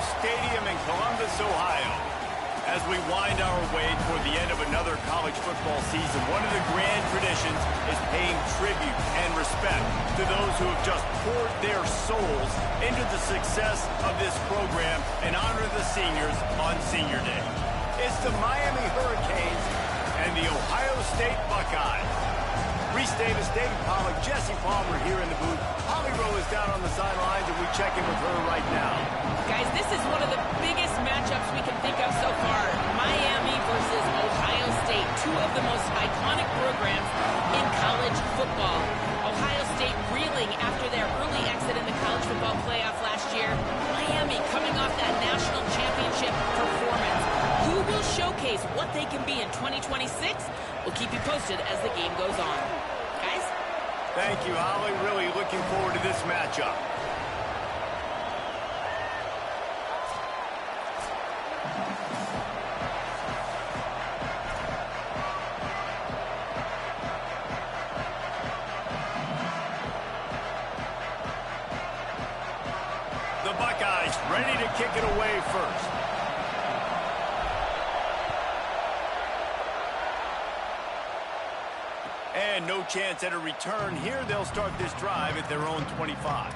Stadium in Columbus, Ohio. As we wind our way toward the end of another college football season, one of the grand traditions is paying tribute and respect to those who have just poured their souls into the success of this program and honor the seniors on Senior Day. It's the Miami Hurricanes and the Ohio State Buckeyes. Reese Davis, David Pollack, Jesse Palmer here in the booth. Holly Rowe is down on the sidelines, and we check in with her right now. Guys, this is one of the biggest matchups we can think of so far. Miami versus Ohio State, two of the most iconic programs in college football. Ohio State reeling after their early exit in the college football playoff last year. Miami coming off that national championship performance. Who will showcase what they can be in 2026? We'll keep you posted as the game goes on. Guys? Thank you, Holly. Really looking forward to this matchup. The Buckeyes ready to kick it away first. And no chance at a return here. They'll start this drive at their own 25.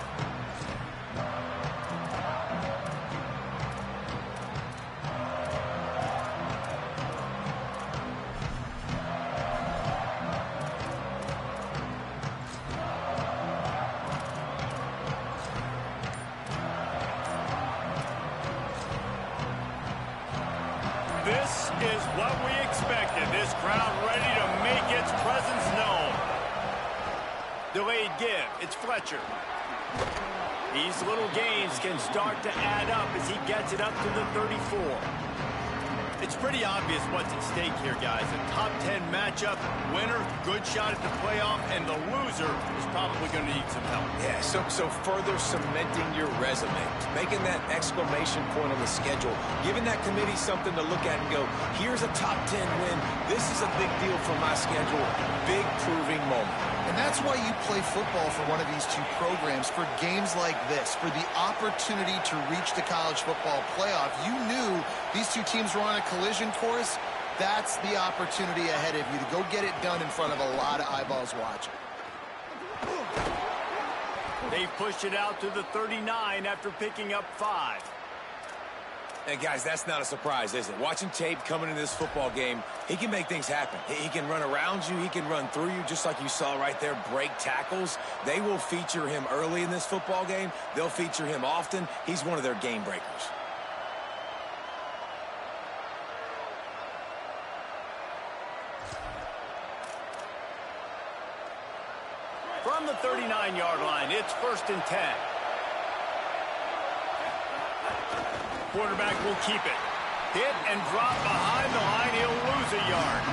This is what we expected. This crowd ready to make its presence known. Delayed give. It's Fletcher. These little gains can start to add up as he gets it up to the 34. It's pretty obvious what's at stake here, guys. A top 10 matchup, winner, good shot at the playoff, and the loser is probably going to need some help. Yeah, so further cementing your resume, making that exclamation point on the schedule, giving that committee something to look at and go, here's a top 10 win. This is a big deal for my schedule. Big proving moment. And that's why you play football for one of these two programs, for games like this, for the opportunity to reach the college football playoff. You knew these two teams were on a collision course. That's the opportunity ahead of you to go get it done in front of a lot of eyeballs watching. They pushed it out to the 39 after picking up 5. And guys, that's not a surprise, is it? Watching tape coming into this football game, he can make things happen. He can run around you. He can run through you, just like you saw right there, break tackles. They will feature him early in this football game. They'll feature him often. He's one of their game breakers. From the 39-yard line, it's 1st and 10. Quarterback will keep it. Hit and drop behind the line. He'll lose a yard.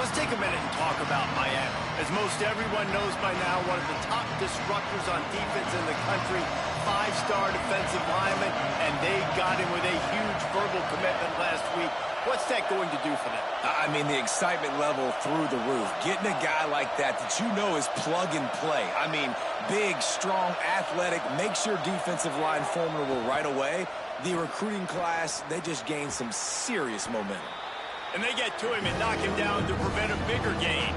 Let's take a minute and talk about Miami. As most everyone knows by now, one of the top disruptors on defense in the country, 5-star defensive lineman, and they got him with a huge verbal commitment last week. What's that going to do for them? I mean, the excitement level through the roof. Getting a guy like that you know is plug and play. I mean, big, strong, athletic, makes your defensive line formidable right away. The recruiting class, they just gained some serious momentum. And they get to him and knock him down to prevent a bigger gain.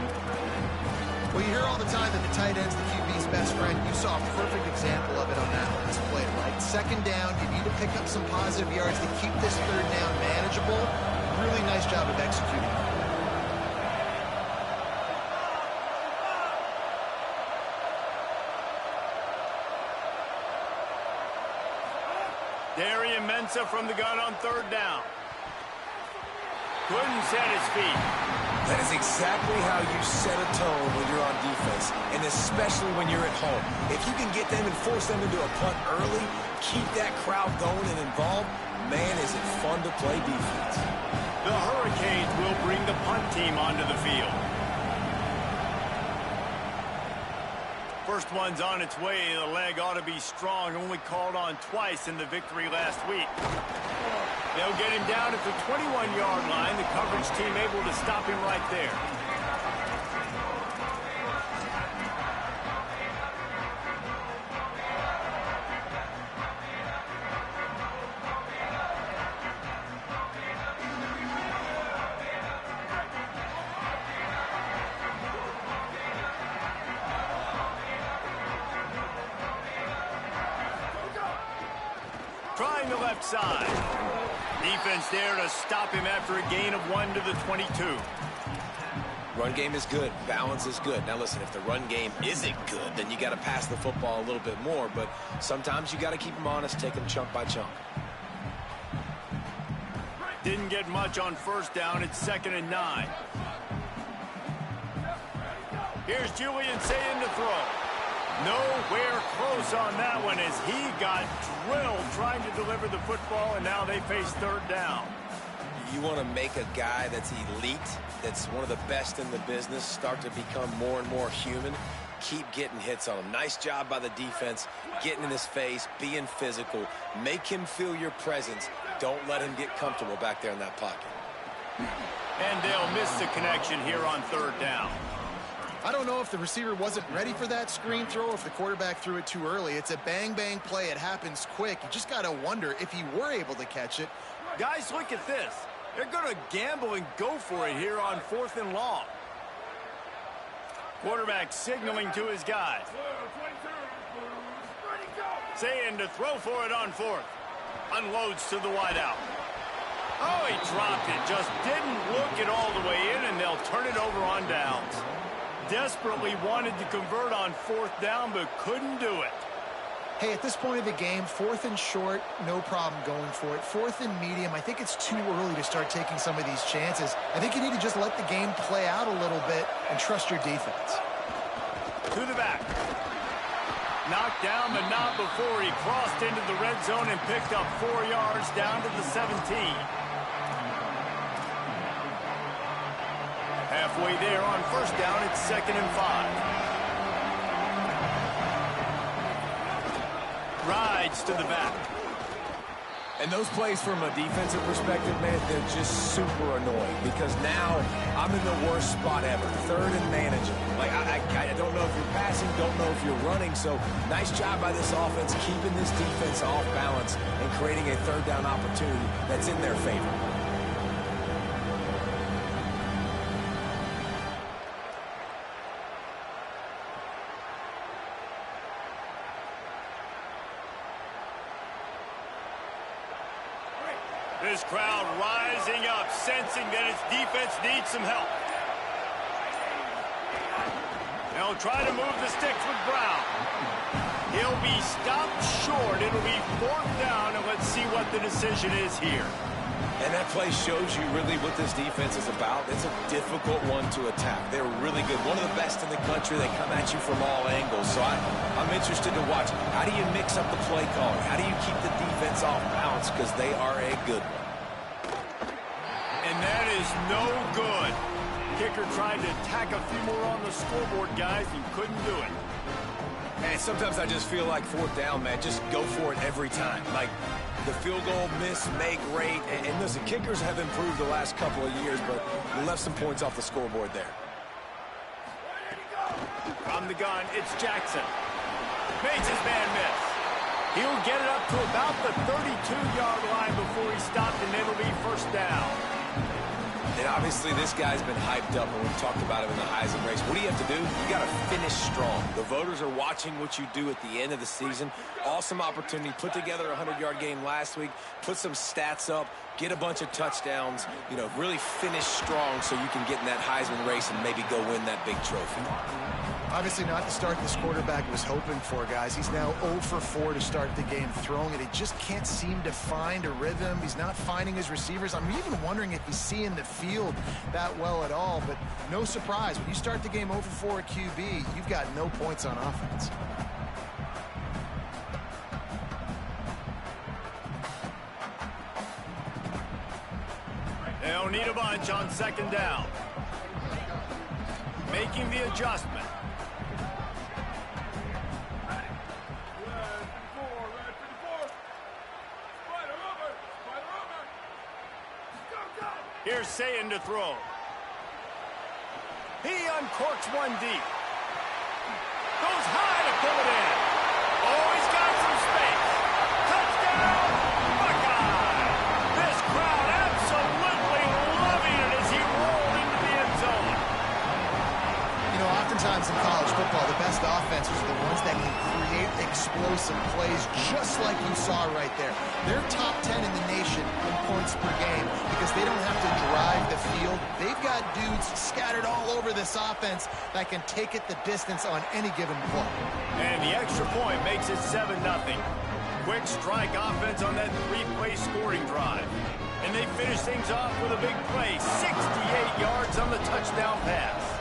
Well, you hear all the time that the tight end's the QB's best friend. You saw a perfect example of it on that last play, right? 2nd down, you need to pick up some positive yards to keep this 3rd down manageable. Really nice job of executing. Darian Mensah from the gun on 3rd down. Couldn't set his feet. That is exactly how you set a tone when you're on defense, and especially when you're at home. If you can get them and force them into a punt early, keep that crowd going and involved, man, is it fun to play defense. The Hurricanes will bring the punt team onto the field. First one's on its way. The leg ought to be strong. Only called on twice in the victory last week. They'll get him down at the 21-yard line. The coverage team able to stop him right there. trying the left side. Defense there to stop him after a gain of 1 to the 22. Run game is good. Balance is good. Now, listen, if the run game isn't good, then you got to pass the football a little bit more. But sometimes you got to keep them honest, take them chunk by chunk. Didn't get much on first down. It's 2nd and 9. Here's Julian saying to throw. Nowhere close on that one as he got drilled trying to deliver the football, and now they face 3rd down. You want to make a guy that's elite, that's one of the best in the business, start to become more and more human. Keep getting hits on him. Nice job by the defense, getting in his face, being physical. Make him feel your presence. Don't let him get comfortable back there in that pocket. And they'll miss the connection here on 3rd down. I don't know if the receiver wasn't ready for that screen throw or if the quarterback threw it too early. It's a bang-bang play. It happens quick. You just got to wonder if he were able to catch it. Guys, look at this. They're going to gamble and go for it here on 4th and long. Quarterback signaling to his guys. Saying to throw for it on 4th. Unloads to the wideout. Oh, he dropped it. Just didn't look it all the way in, and they'll turn it over on downs. Desperately wanted to convert on 4th down, but couldn't do it. Hey, at this point of the game, 4th and short, no problem going for it. 4th and medium, I think it's too early to start taking some of these chances. I think you need to just let the game play out a little bit and trust your defense. To the back. Knocked down, but not before he crossed into the red zone and picked up 4 yards down to the 17. Halfway there on 1st down, it's 2nd and 5. Rides to the back. And those plays from a defensive perspective, man, they're just super annoying because now I'm in the worst spot ever. 3rd and manageable. Like, I don't know if you're passing, don't know if you're running. So nice job by this offense keeping this defense off balance and creating a 3rd down opportunity that's in their favor. This crowd rising up, sensing that its defense needs some help. They'll try to move the sticks with Brown. He'll be stopped short. It'll be 4th down, and let's see what the decision is here. And that play shows you really what this defense is about. It's a difficult one to attack. They're really good. One of the best in the country. They come at you from all angles. So I'm interested to watch. How do you mix up the play calling? How do you keep the defense off balance? Because they are a good one. And that is no good. Kicker tried to tack a few more on the scoreboard, guys, and couldn't do it. And sometimes I just feel like 4th down, man. Just go for it every time. Like, the field goal miss, make rate. And listen, kickers have improved the last couple of years, but you left some points off the scoreboard there. From the gun, it's Jackson. Makes his man miss. He'll get it up to about the 32-yard line before he stopped, and it'll be 1st down. And obviously this guy's been hyped up when we talked about him in the Heisman race. What do you have to do? You got to finish strong. The voters are watching what you do at the end of the season. Awesome opportunity. Put together a 100-yard game last week. Put some stats up. Get a bunch of touchdowns. You know, really finish strong so you can get in that Heisman race and maybe go win that big trophy. Obviously not the start this quarterback was hoping for, guys. He's now 0 for 4 to start the game throwing it. He just can't seem to find a rhythm. He's not finding his receivers. I'm even wondering if he's seeing the field that well at all. But no surprise, when you start the game 0 for 4 at QB, you've got no points on offense. They'll need a bunch on 2nd down. Making the adjustment. Here's Sayin to throw. He uncorks one deep. Goes high to pull it in. Oh, he's got some space. Touchdown, Buckeye! This crowd absolutely loving it as he rolled into the end zone. You know, oftentimes in college football, the best offenses are the ones that can create explosive explosive plays just like you saw right there. They're top 10 in the nation in points per game because they don't have to drive the field. They've got dudes scattered all over this offense that can take it the distance on any given play. And the extra point makes it 7-0. Quick strike offense on that three-play scoring drive. And they finish things off with a big play, 68 yards on the touchdown pass.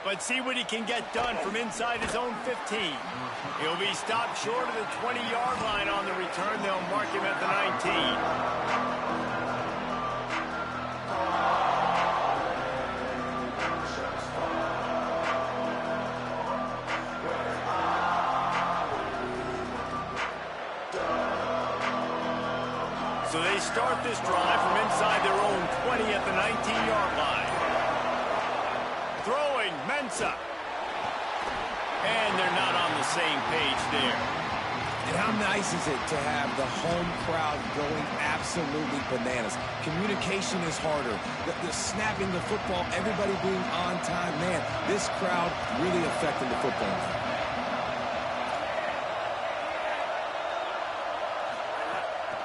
But see what he can get done from inside his own 15. He'll be stopped short of the 20-yard line on the return. They'll mark him at the 19. So they start this drive from inside their own 20 at the 19-yard line. Throwing, Mensah. And they're not on the same page there. And how nice is it to have the home crowd going absolutely bananas? Communication is harder. The snapping the football, everybody being on time. Man, this crowd really affecting the football.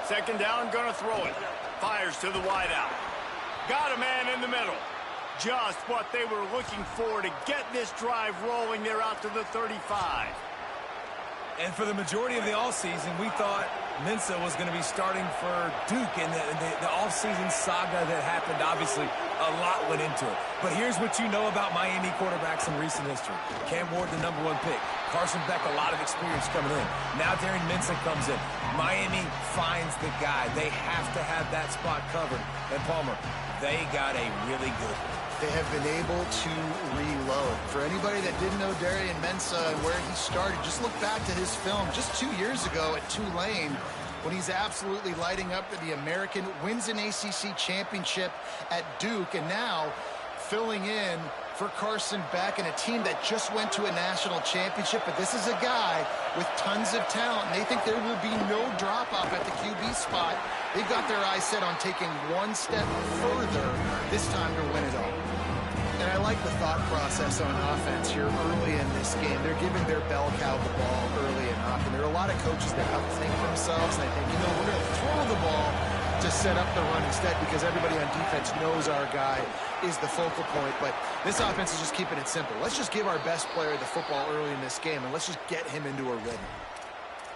Second down, gonna throw it. Fires to the wideout. Got a man in the middle. Just what they were looking for to get this drive rolling. They're out to the 35. And for the majority of the offseason, we thought Mensah was going to be starting for Duke in the offseason saga that happened. Obviously, a lot went into it. But here's what you know about Miami quarterbacks in recent history. Cam Ward, the #1 pick. Carson Beck, a lot of experience coming in. Now Darian Mensah comes in. Miami finds the guy. They have to have that spot covered. And Palmer, they got a really good one. They have been able to reload. For anybody that didn't know Darian Mensah and where he started, just look back to his film just 2 years ago at Tulane when he's absolutely lighting up for the American, wins an ACC championship at Duke, and now filling in for Carson Beck and a team that just went to a national championship. But this is a guy with tons of talent, and they think there will be no drop-off at the QB spot. They've got their eyes set on taking one step further this time to win it all. And I like the thought process on offense here early in this game. They're giving their bell cow the ball early and often. There are a lot of coaches that outthink themselves, and they think, you know, we're going to throw the ball to set up the run instead because everybody on defense knows our guy is the focal point. But this offense is just keeping it simple. Let's just give our best player the football early in this game, and let's just get him into a rhythm.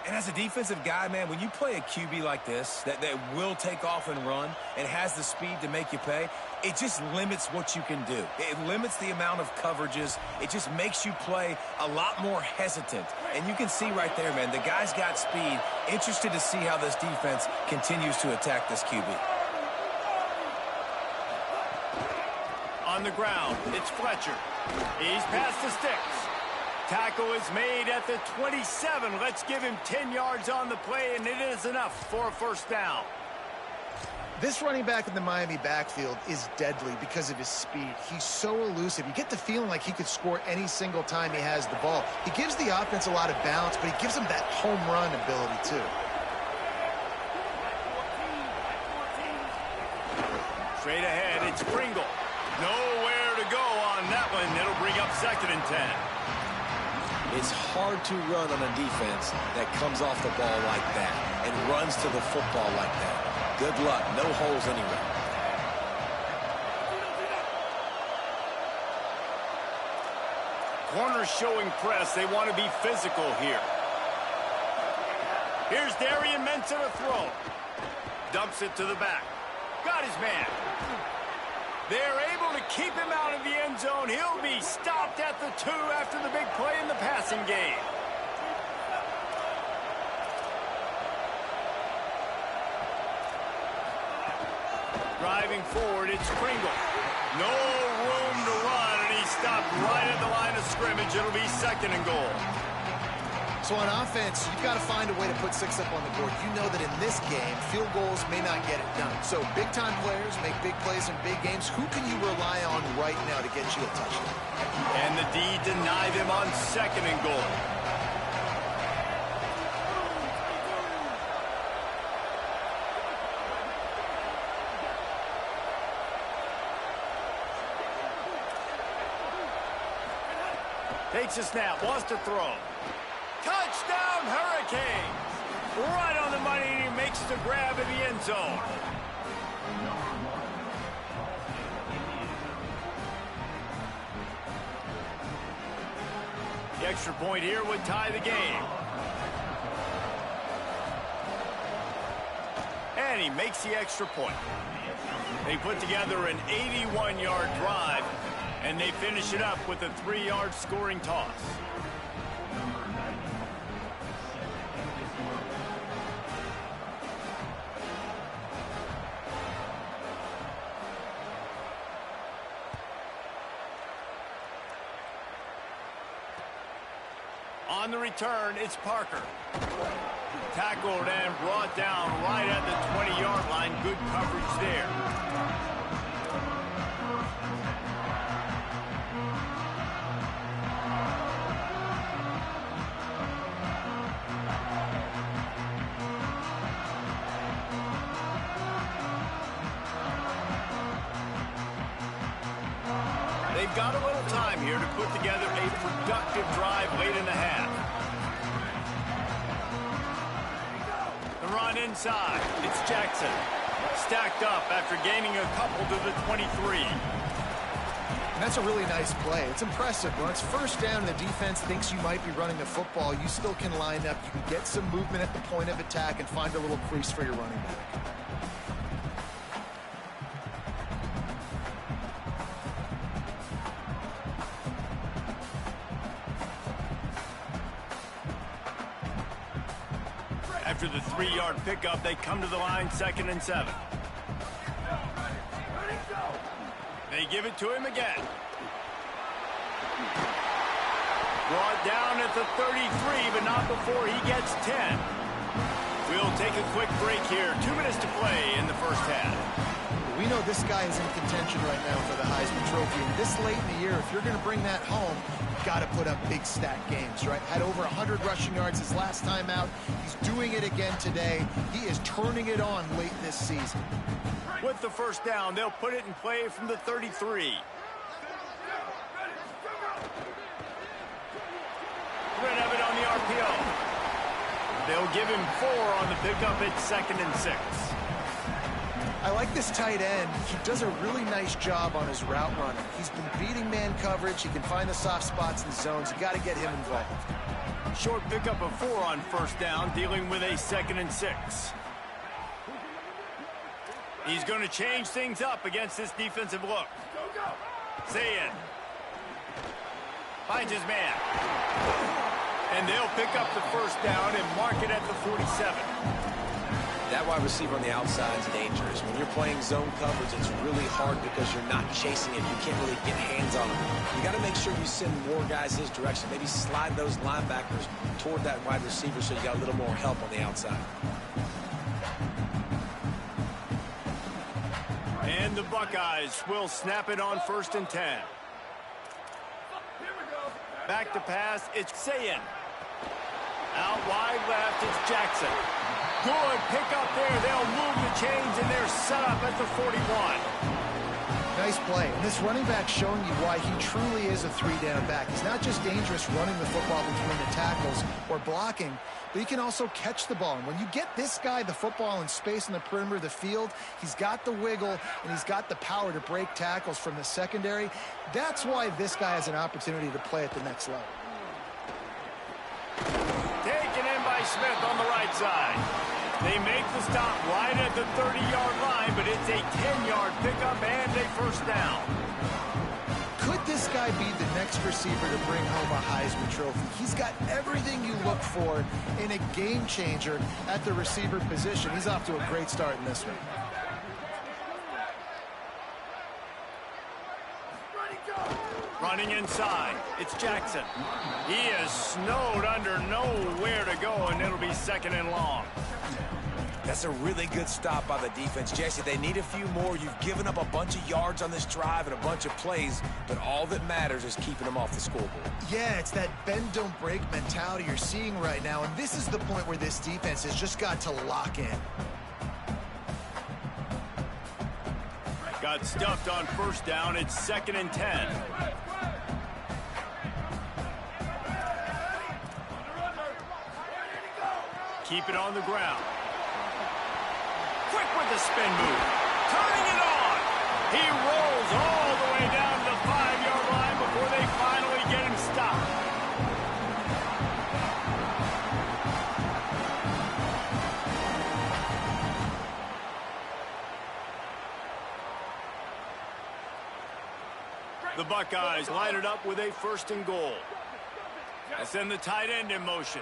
And as a defensive guy, man, when you play a QB like this that will take off and run and has the speed to make you pay, it just limits what you can do. It limits the amount of coverages. It just makes you play a lot more hesitant. And you can see right there, man, the guy's got speed. Interested to see how this defense continues to attack this QB. On the ground, it's Fletcher. He's past the sticks. Tackle is made at the 27. Let's give him 10 yards on the play, and it is enough for a first down. This running back in the Miami backfield is deadly because of his speed. He's so elusive. You get the feeling like he could score any single time he has the ball. He gives the offense a lot of balance, but he gives them that home run ability too. Straight ahead, it's Pringle. Nowhere to go on that one. It'll bring up 2nd and 10. It's hard to run on a defense that comes off the ball like that and runs to the football like that. Good luck. No holes anywhere. Corners showing press. They want to be physical here. Here's Darian Mensah to throw. Dumps it to the back. Got his man. They're able to keep him out of the end zone. He'll be stopped at the 2 after the big play in the passing game. Driving forward, it's Pringle. No room to run, and he's stopped right at the line of scrimmage. It'll be 2nd and goal. So on offense, you've got to find a way to put 6 up on the board. You know that in this game, field goals may not get it done. So big-time players make big plays in big games. Who can you rely on right now to get you a touchdown? And the D denied him on 2nd and goal. Takes a snap, wants to throw. Touchdown, Hurricanes! Right on the money, and he makes the grab in the end zone. The extra point here would tie the game. And he makes the extra point. They put together an 81-yard drive, and they finish it up with a 3-yard scoring toss. On the return, it's Parker. Tackled and brought down right at the 20-yard line. Good coverage there. They've got a little time here to put together a productive drive late in the half. The run inside. It's Jackson. Stacked up after gaining a couple to the 23. And that's a really nice play. It's impressive. When it's first down and the defense thinks you might be running the football, you still can line up. You can get some movement at the point of attack and find a little crease for your running back. After the 3-yard pickup, they come to the line 2nd and 7. They give it to him again. Brought down at the 33, but not before he gets 10. We'll take a quick break here. 2 minutes to play in the first half. We know this guy is in contention right now for the Heisman Trophy. And this late in the year, if you're going to bring that home, you've got to put up big stat games, right? Had over 100 rushing yards his last time out. He's doing it again today. He is turning it on late this season. With the first down, they'll put it in play from the 33. Rid of it on the RPO. They'll give him 4 on the pickup at 2nd and 6. I like this tight end. He does a really nice job on his route running. He's been beating man coverage. He can find the soft spots in the zones. You got to get him involved. Short pickup of 4 on first down, dealing with a 2nd and 6. He's going to change things up against this defensive look. Zayin finds his man. And they'll pick up the first down and mark it at the 47. That wide receiver on the outside is dangerous. When you're playing zone coverage, it's really hard because you're not chasing it. You can't really get hands on him. You got to make sure you send more guys his direction. Maybe slide those linebackers toward that wide receiver so you got a little more help on the outside. And the Buckeyes will snap it on 1st and 10. Back to pass, it's Zayin. Out wide left, it's Jackson. Good pickup there. They'll move the chains, and they're set up at the 41. Nice play. And this running back showing you why he truly is a 3-down back. He's not just dangerous running the football between the tackles or blocking, but he can also catch the ball. And when you get this guy the football in space in the perimeter of the field, he's got the wiggle and he's got the power to break tackles from the secondary. That's why this guy has an opportunity to play at the next level. Taken in by Smith on the right side. They make the stop right at the 30-yard line, but it's a 10-yard pickup and a first down. Could this guy be the next receiver to bring home a Heisman Trophy? He's got everything you look for in a game changer at the receiver position. He's off to a great start in this one. Running inside, it's Jackson. He is snowed under, nowhere to go, and it'll be 2nd and long. That's a really good stop by the defense. Jesse, they need a few more. You've given up a bunch of yards on this drive and a bunch of plays, but all that matters is keeping them off the scoreboard. Yeah, it's that bend, don't break mentality you're seeing right now, and this is the point where this defense has just got to lock in. Got stuffed on first down. It's 2nd and 10. keep it on the ground. Quick with the spin move. Turning it on. He rolls all the way down to the 5-yard line before they finally get him stopped. The Buckeyes line it up with a 1st and goal. They send the tight end in motion.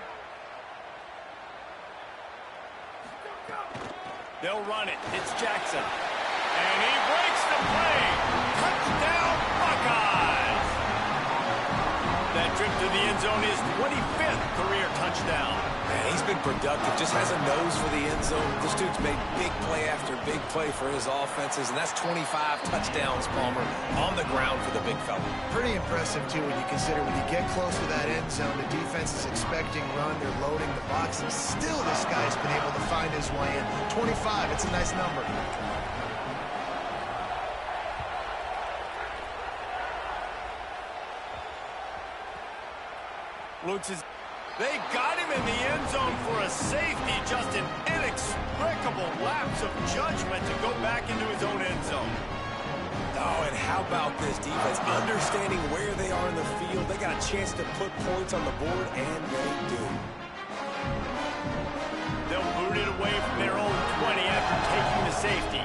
They'll run it. It's Jackson. And he breaks the play. Touchdown, Buckeyes! That trip to the end zone is 25th career touchdown. Man, he's been productive. Just has a nose for the end zone. This dude's made big play after big play for his offenses, and that's 25 touchdowns, Palmer, on the ground for the big fella. Pretty impressive, too, when you consider when you get close to that end zone, the defense is expecting run, they're loading the box, and still this guy's been able to find his way in. 25, it's a nice number. They got him in the end zone for a safety. Just an inexplicable lapse of judgment to go back into his own end zone. Oh, and how about this defense? Understanding where they are in the field. They got a chance to put points on the board, and they do. They'll boot it away from their own 20 after taking the safety.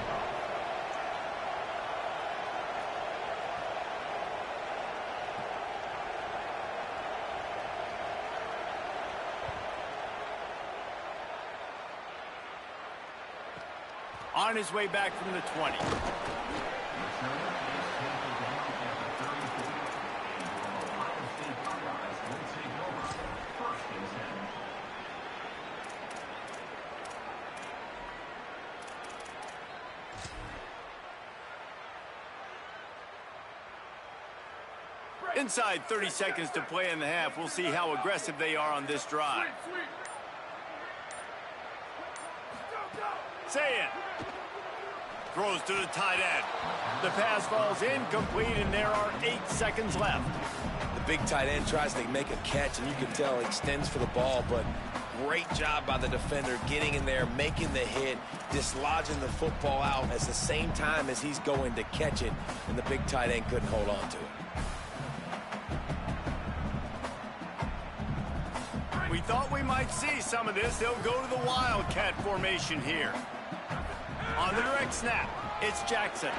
On his way back from the 20. Inside 30 seconds to play in the half. We'll see how aggressive they are on this drive. Say it. Throws to the tight end. The pass falls incomplete, and there are 8 seconds left. The big tight end tries to make a catch, and you can tell he extends for the ball, but great job by the defender getting in there, making the hit, dislodging the football out at the same time as he's going to catch it, and the big tight end couldn't hold on to it. We thought we might see some of this. They'll go to the Wildcat formation here. On the direct snap, it's Jackson.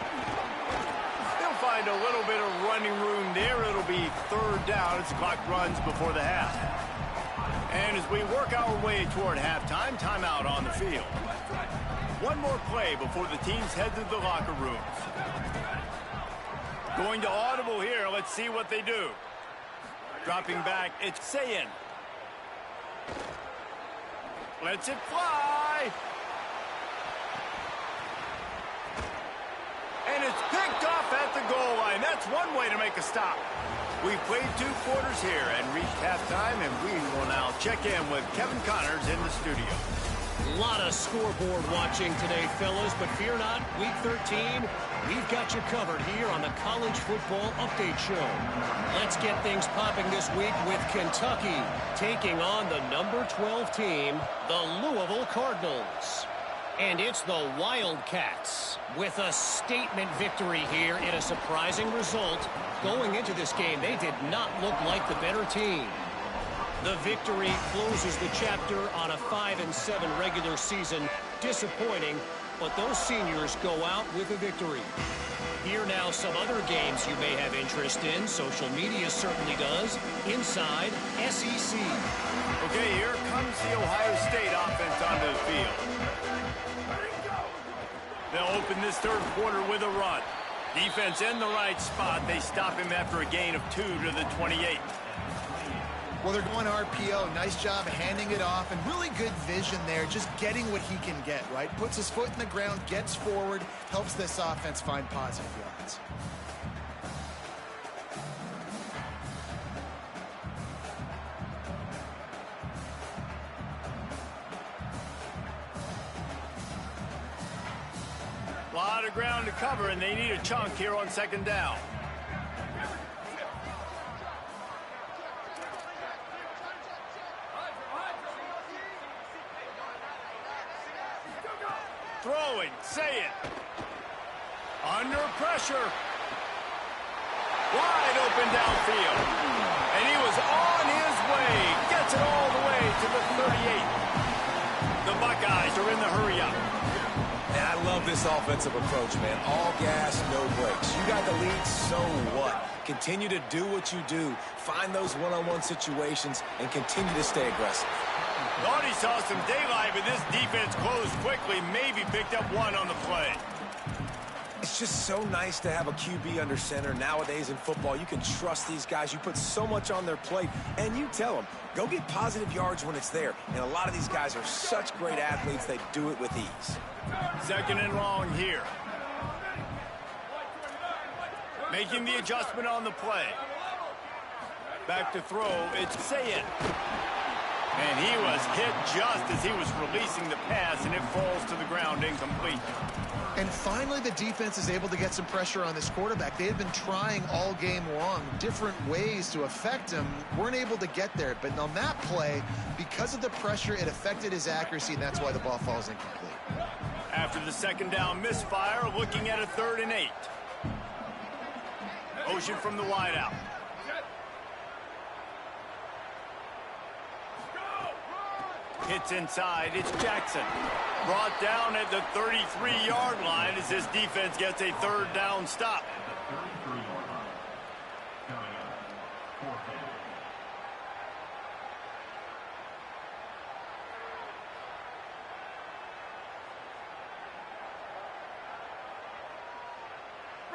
They'll find a little bit of running room there. It'll be 3rd down as the clock runs before the half. And as we work our way toward halftime, timeout on the field. One more play before the teams head to the locker rooms. Going to audible here. Let's see what they do. Dropping back, it's Sayin. Lets it fly. And it's picked off at the goal line. That's one way to make a stop. We've played 2 quarters here and reached halftime, and we will now check in with Kevin Connors in the studio. A lot of scoreboard watching today, fellas, but fear not, Week 13, we've got you covered here on the College Football Update Show. Let's get things popping this week with Kentucky taking on the number 12 team, the Louisville Cardinals. And it's the Wildcats with a statement victory here in a surprising result. Going into this game, they did not look like the better team. The victory closes the chapter on a 5-7 regular season. Disappointing, but those seniors go out with a victory. Here now some other games you may have interest in. Social media certainly does. Inside SEC. Okay, here comes the Ohio State offense onto the field. They'll open this 3rd quarter with a run. Defense in the right spot. They stop him after a gain of 2 to the 28. Well, they're going RPO. Nice job handing it off, and really good vision there, just getting what he can get, right? Puts his foot in the ground, gets forward, helps this offense find positive yards. A lot of ground to cover, and they need a chunk here on 2nd down. throwing. Say it. Under pressure. Wide open downfield. And he was on his way. Gets it all the way to the 38. The Buckeyes are in the hurry-up. And I love this offensive approach, man. All gas, no brakes. You got the lead, so what? Continue to do what you do. Find those one-on-one situations and continue to stay aggressive. Thought he saw some daylight, but this defense closed quickly. Maybe picked up one on the play. It's just so nice to have a QB under center. Nowadays in football, you can trust these guys. You put so much on their plate, and you tell them, go get positive yards when it's there. And a lot of these guys are such great athletes, they do it with ease. Second and long here. Making the adjustment on the play. Back to throw, it's Sayin. And he was hit just as he was releasing the pass, and it falls to the ground incomplete. And finally, the defense is able to get some pressure on this quarterback. They had been trying all game long, different ways to affect him. Weren't able to get there. But on that play, because of the pressure, it affected his accuracy, and that's why the ball falls incomplete. After the second down misfire, looking at a 3rd and 8. Motion from the wideout. Hits inside, it's Jackson. Brought down at the 33-yard line as this defense gets a 3rd down stop.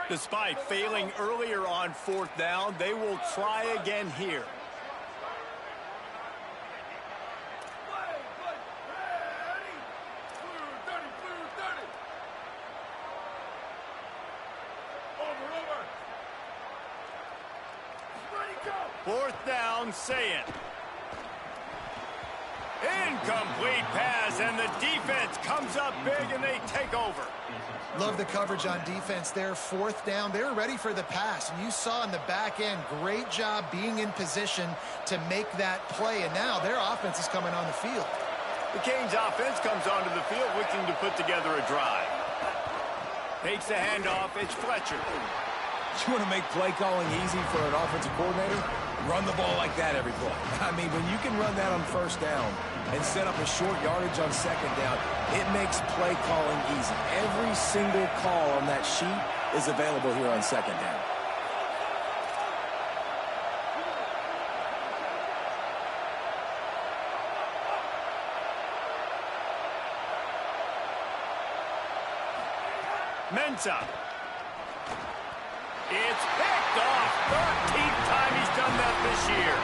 Despite failing earlier on 4th down, they will try again here. Fourth down, Sayin. Incomplete pass, and the defense comes up big, and they take over. Love the coverage on defense there. 4th down. They were ready for the pass. And you saw in the back end, great job being in position to make that play. And now their offense is coming on the field. The Canes offense comes onto the field looking to put together a drive. Takes the handoff. It's Fletcher. You want to make play calling easy for an offensive coordinator? Run the ball like that every play. I mean, when you can run that on 1st down and set up a short yardage on 2nd down, it makes play calling easy. Every single call on that sheet is available here on 2nd down. Mensah. It's picked off. 13th time he's done that this year.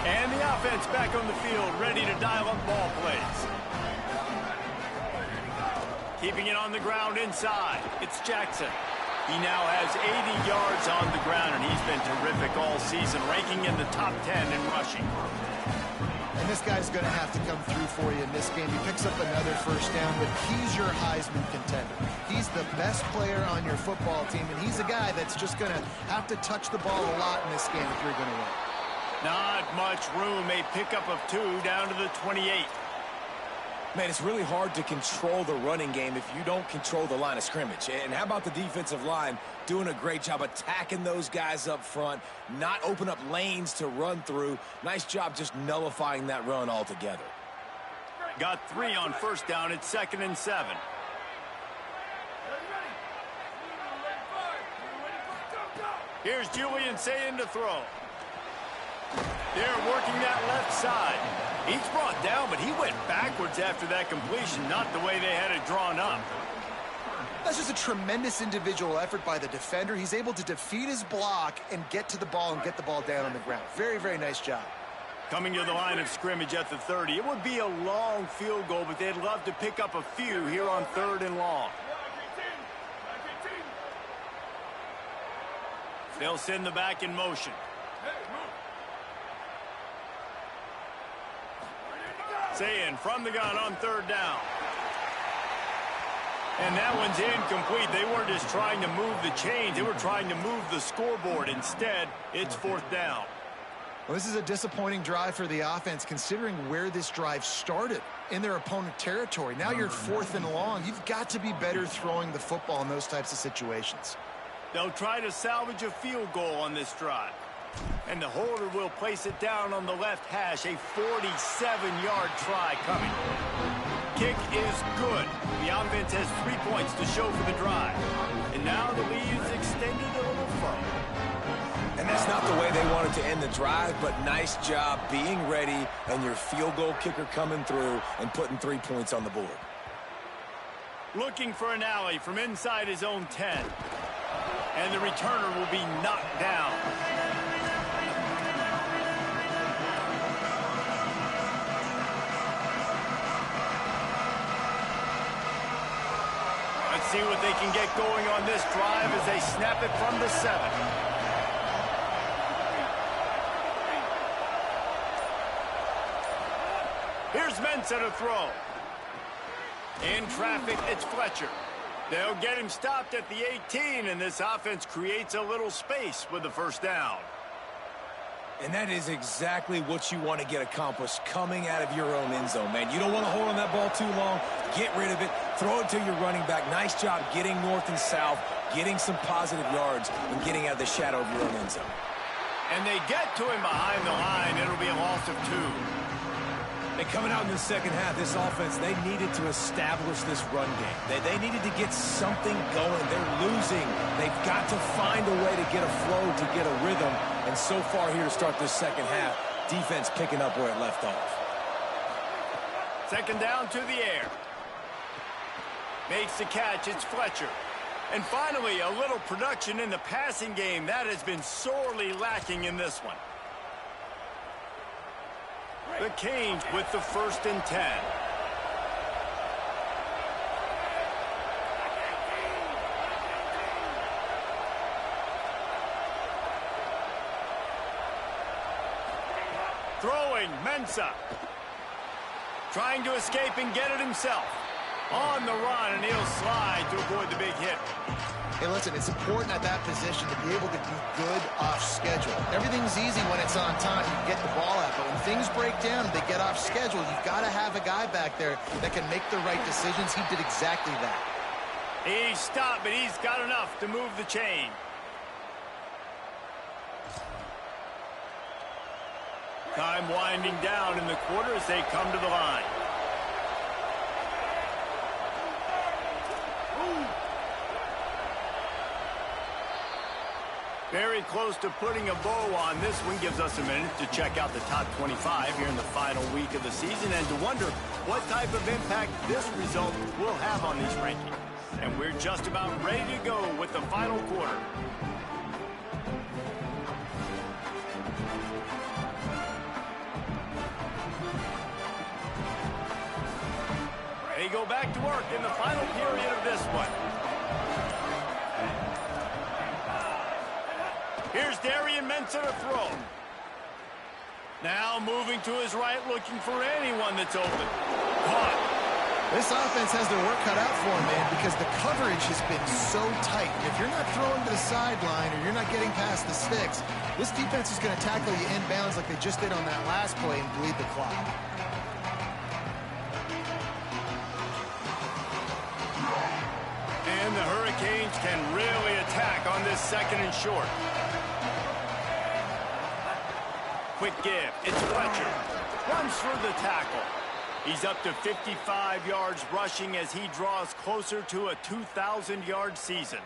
And the offense back on the field, ready to dial up ball plays. Keeping it on the ground inside. It's Jackson. He now has 80 yards on the ground, and he's been terrific all season, ranking in the top 10 in rushing. And this guy's going to have to come through for you in this game. He picks up another 1st down, but he's your Heisman contender. He's the best player on your football team, and he's a guy that's just going to have to touch the ball a lot in this game if you're going to win. Not much room. A pickup of 2 down to the 28. Man, it's really hard to control the running game if you don't control the line of scrimmage. And how about the defensive line doing a great job attacking those guys up front, not open up lanes to run through. Nice job just nullifying that run altogether. Got 3 on 1st down. It's 2nd and 7. Here's Julian Sayin to throw. They're working that left side. He's brought down, but he went backwards after that completion, not the way they had it drawn up. That's just a tremendous individual effort by the defender. He's able to defeat his block and get to the ball and get the ball down on the ground. Very, very nice job. Coming to the line of scrimmage at the 30. It would be a long field goal, but they'd love to pick up a few here on 3rd and long. They'll send the back in motion. Sayin from the gun on 3rd down. And that one's incomplete. They weren't just trying to move the chains. They were trying to move the scoreboard. Instead, it's fourth down. Well, this is a disappointing drive for the offense, considering where this drive started in their opponent territory. Now you're 4th and long. You've got to be better throwing the football in those types of situations. They'll try to salvage a field goal on this drive. And the holder will place it down on the left hash. A 47-yard try coming. Kick is good. The offense has 3 points to show for the drive. And now the lead is extended a little further. And that's not the way they wanted to end the drive, but nice job being ready and your field goal kicker coming through and putting 3 points on the board. Looking for an alley from inside his own 10. And the returner will be knocked down. Let's see what they can get going on this drive as they snap it from the 7. Here's Mensah to throw. In traffic, it's Fletcher. They'll get him stopped at the 18, and this offense creates a little space with the first down. And that is exactly what you want to get accomplished coming out of your own end zone, man. You don't want to hold on that ball too long. Get rid of it. Throw it to your running back. Nice job getting north and south, getting some positive yards, and getting out of the shadow of your own end zone. And they get to him behind the line. It'll be a loss of 2. And coming out in the second half, this offense, they needed to establish this run game. They needed to get something going. They're losing. They've got to find a way to get a flow, to get a rhythm. And so far here to start this second half, defense picking up where it left off. Second down to the air. Makes the catch. It's Fletcher. And finally, a little production in the passing game. That has been sorely lacking in this one. The Canes with the 1st and 10. Throwing, Mensah. Trying to escape and get it himself. On the run, and he'll slide to avoid the big hit. Hey, listen, it's important at that position to be able to be good off schedule. Everything's easy when it's on time. You get the ball out, but when things break down, they get off schedule. You've got to have a guy back there that can make the right decisions. He did exactly that. He stopped, but he's got enough to move the chain. Time winding down in the quarter as they come to the line. Very close to putting a bow on this one. Gives us a minute to check out the top 25 here in the final week of the season and to wonder what type of impact this result will have on these rankings. And we're just about ready to go with the final quarter. They go back to work in the final period of this one. Here's Darian Mensah to throw. Now moving to his right, looking for anyone that's open. Caught. This offense has their work cut out for them, man, because the coverage has been so tight. If you're not throwing to the sideline or you're not getting past the sticks, this defense is going to tackle you inbounds like they just did on that last play and bleed the clock. And the Hurricanes can really attack on this 2nd and short. Quick give. It's Fletcher. Runs for the tackle. He's up to 55 yards rushing as he draws closer to a 2,000-yard season.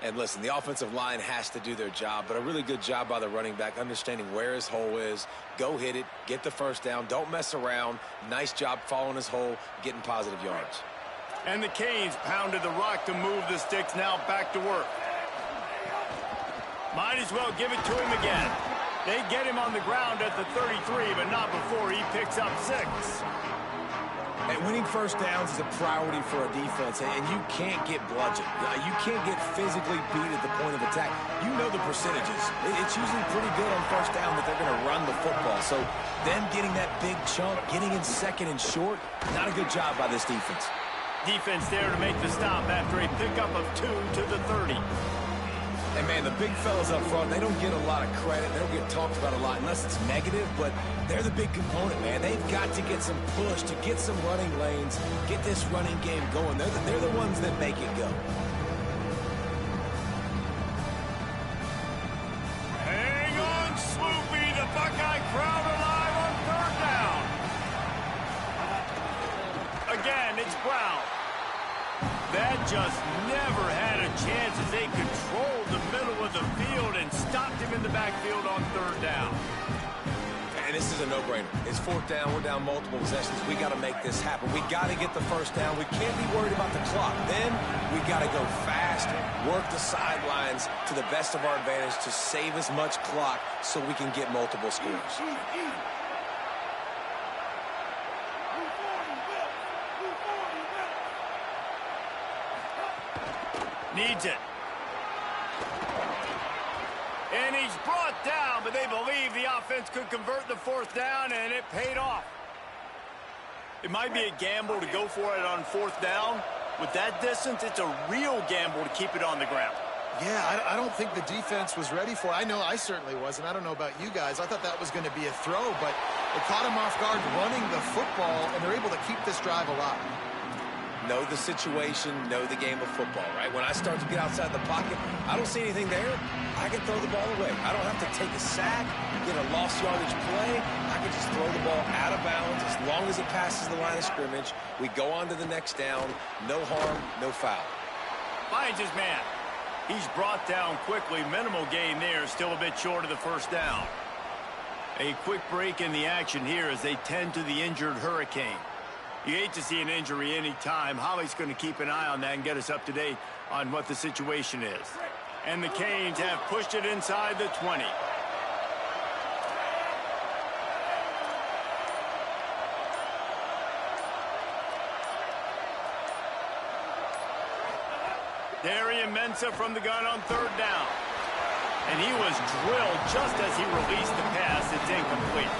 And listen, the offensive line has to do their job, but a really good job by the running back, understanding where his hole is. Go hit it, get the first down, don't mess around. Nice job following his hole, getting positive yards. And the Canes pounded the rock to move the sticks, now back to work. Might as well give it to him again. They get him on the ground at the 33, but not before he picks up 6. And winning first downs is a priority for a defense, and you can't get bludgeoned. You can't get physically beat at the point of attack. You know the percentages. It's usually pretty good on first down that they're going to run the football. So them getting that big chunk, getting in 2nd and short, not a good job by this defense. Defense there to make the stop after a pickup of 2 to the 30. And, man, the big fellas up front, they don't get a lot of credit. They don't get talked about a lot unless it's negative, but they're the big component, man. They've got to get some push, to get some running lanes, get this running game going. They're the ones that make it go. Hang on, Sloopy. The Buckeye crowd alive on third down. Again, it's Brown. That just never had a chance as they controlled the middle of the field and stopped him in the backfield on third down. And this is a no-brainer. It's fourth down. We're down multiple possessions. We got to make this happen. We got to get the first down. We can't be worried about the clock. Then we got to go fast, work the sidelines to the best of our advantage to save as much clock so we can get multiple scores. Needs it. And he's brought down, but they believe the offense could convert the fourth down, and it paid off. It might be a gamble to go for it on fourth down. With that distance, it's a real gamble to keep it on the ground. Yeah, I don't think the defense was ready for it. I know I certainly wasn't. I don't know about you guys. I thought that was going to be a throw, but it caught him off guard running the football, and they're able to keep this drive alive. Know the situation, know the game of football, right? When I start to get outside the pocket, I don't see anything there. I can throw the ball away. I don't have to take a sack, get a lost yardage play. I can just throw the ball out of bounds as long as it passes the line of scrimmage. We go on to the next down. No harm, no foul. Finds his man. He's brought down quickly. Minimal gain there, still a bit short of the first down. A quick break in the action here as they tend to the injured Hurricane. You hate to see an injury any time. Holly's going to keep an eye on that and get us up to date on what the situation is. And the Canes have pushed it inside the 20. Darian Mensah from the gun on third down. And he was drilled just as he released the pass. It's incomplete.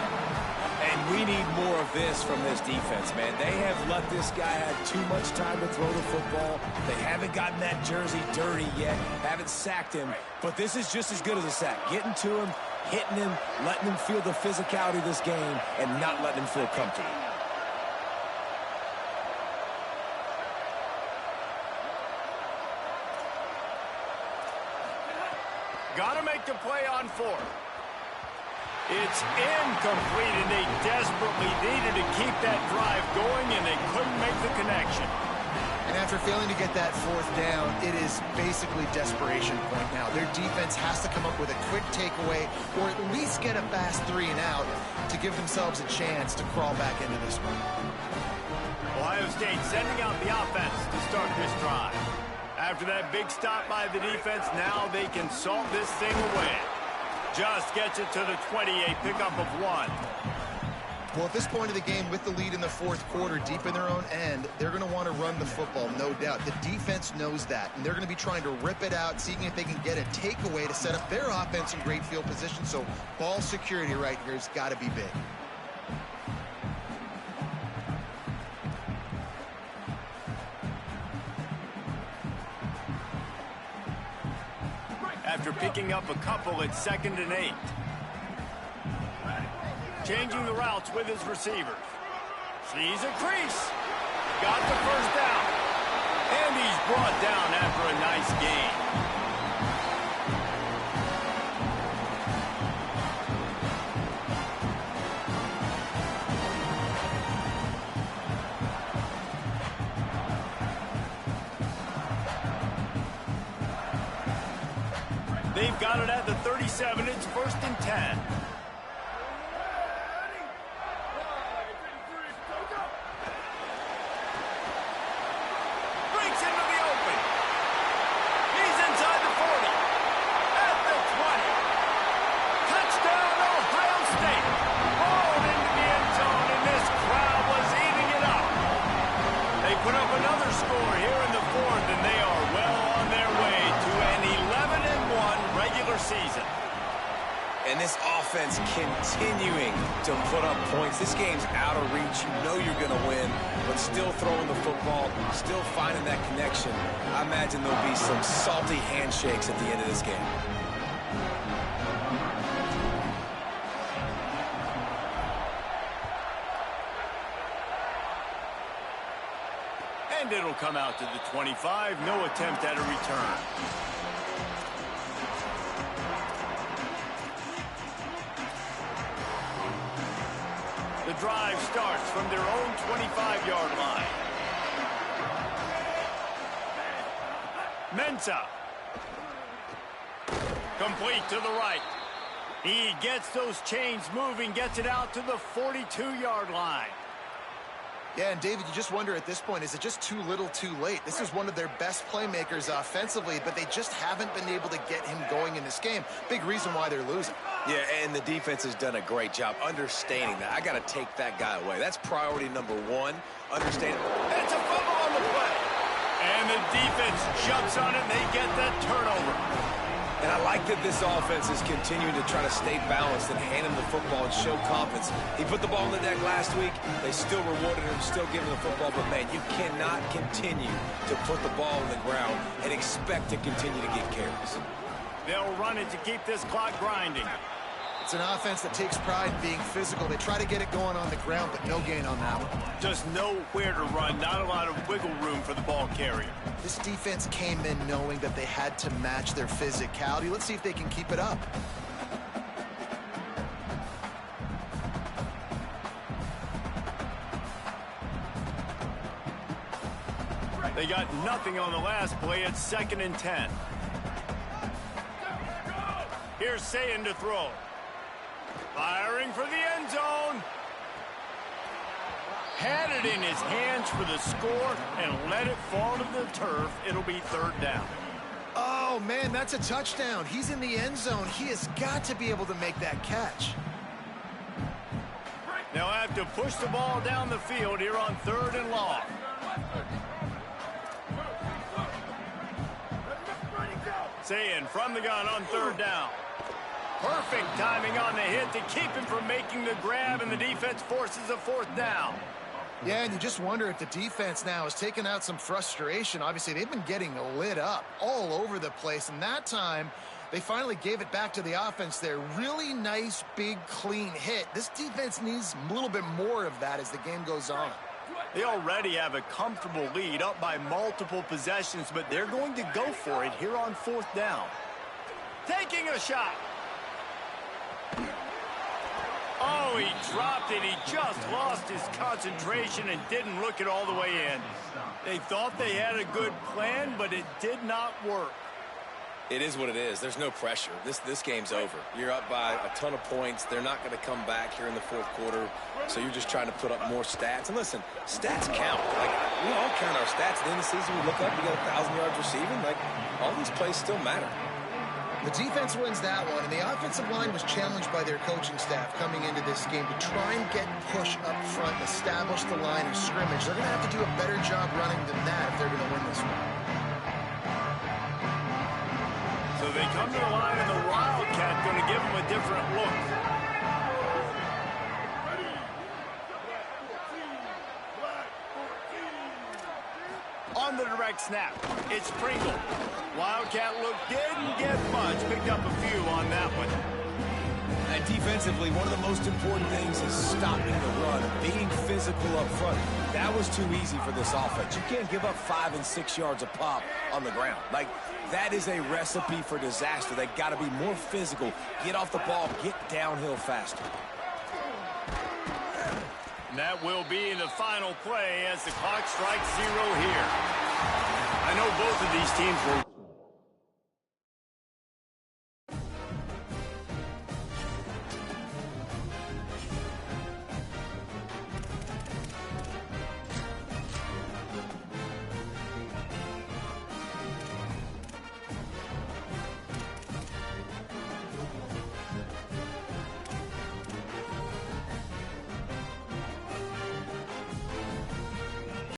And we need more of this from this defense, man. They have let this guy have too much time to throw the football. They haven't gotten that jersey dirty yet, haven't sacked him. But this is just as good as a sack. Getting to him, hitting him, letting him feel the physicality of this game, and not letting him feel comfortable. Got to make the play on fourth. It's incomplete, and they desperately needed to keep that drive going, and they couldn't make the connection. And after failing to get that fourth down, it is basically desperation point now. Their defense has to come up with a quick takeaway or at least get a fast 3 and out to give themselves a chance to crawl back into this one. Ohio State sending out the offense to start this drive. After that big stop by the defense, now they can salt this thing away. Just gets it to the 20, a pickup of 1. Well, at this point of the game, with the lead in the fourth quarter, deep in their own end, they're going to want to run the football, no doubt. The defense knows that, and they're going to be trying to rip it out, seeing if they can get a takeaway to set up their offense in great field position. So ball security right here has got to be big. After picking up a couple, it's 2nd and 8. Changing the routes with his receivers. Sees a crease. Got the first down. And he's brought down after a nice gain. They've got it at the 37. It's 1st and 10. Breaks into the open. He's inside the 40. At the 20. Touchdown, Ohio State. Rolled into the end zone, and this crowd was eating it up. They put up another score here in the 4th, and they are well on their way to an 11-1 regular season. And this offense defense continuing to put up points. This game's out of reach. You know you're going to win, but still throwing the football, still finding that connection. I imagine there'll be some salty handshakes at the end of this game. And it'll come out to the 25. No attempt at a return. The drive starts from their own 25-yard line. Mensah. Complete to the right. He gets those chains moving, gets it out to the 42-yard line. Yeah, and David, you just wonder at this point, is it just too little too late? This is one of their best playmakers offensively, but they just haven't been able to get him going in this game. Big reason why they're losing. Yeah, and the defense has done a great job understanding that. I got to take that guy away. That's priority number one, understanding. And it's a fumble on the play. And the defense jumps on it, and they get that turnover. And I like that this offense is continuing to try to stay balanced and hand him the football and show confidence. He put the ball in the deck last week. They still rewarded him, still giving the football. But, man, you cannot continue to put the ball on the ground and expect to continue to get carries. They'll run it to keep this clock grinding. It's an offense that takes pride in being physical. They try to get it going on the ground, but no gain on that one. Just nowhere to run, not a lot of wiggle room for the ball carrier. This defense came in knowing that they had to match their physicality. Let's see if they can keep it up. They got nothing on the last play. It's 2nd and 10. Here's Sayin to throw. Firing for the end zone. Had it in his hands for the score and let it fall to the turf. It'll be 3rd down. Oh, man, that's a touchdown. He's in the end zone. He has got to be able to make that catch. They'll have to push the ball down the field here on 3rd and long. Sayin from the gun on 3rd down. Perfect timing on the hit to keep him from making the grab, and the defense forces a 4th down. Yeah, and you just wonder if the defense now has taken out some frustration. Obviously, they've been getting lit up all over the place, and that time they finally gave it back to the offense there. Really nice, big, clean hit. This defense needs a little bit more of that as the game goes on. They already have a comfortable lead up by multiple possessions, but they're going to go for it here on 4th down. Taking a shot. Oh, he dropped it. He just lost his concentration and didn't look it all the way in. They thought they had a good plan, but it did not work. It is what it is. There's no pressure. This game's over. You're up by a ton of points. They're not going to come back here in the 4th quarter, so you're just trying to put up more stats. And listen, stats count. Like, we all count our stats. At the end of the season, we look up, we got 1,000 yards receiving. Like, all these plays still matter. The defense wins that one, and the offensive line was challenged by their coaching staff coming into this game to try and get push up front and establish the line of scrimmage. They're going to have to do a better job running than that if they're going to win this one. So they come to the line, and the Wildcat going to give them a different look. On the direct snap, it's Pringle. Wildcat look didn't get much, picked up a few on that one. And defensively, one of the most important things is stopping the run, being physical up front. That was too easy for this offense. You can't give up 5 and 6 yards a pop on the ground. Like, that is a recipe for disaster. They got to be more physical, get off the ball, get downhill faster. And that will be the final play as the clock strikes 0 here. I know both of these teams were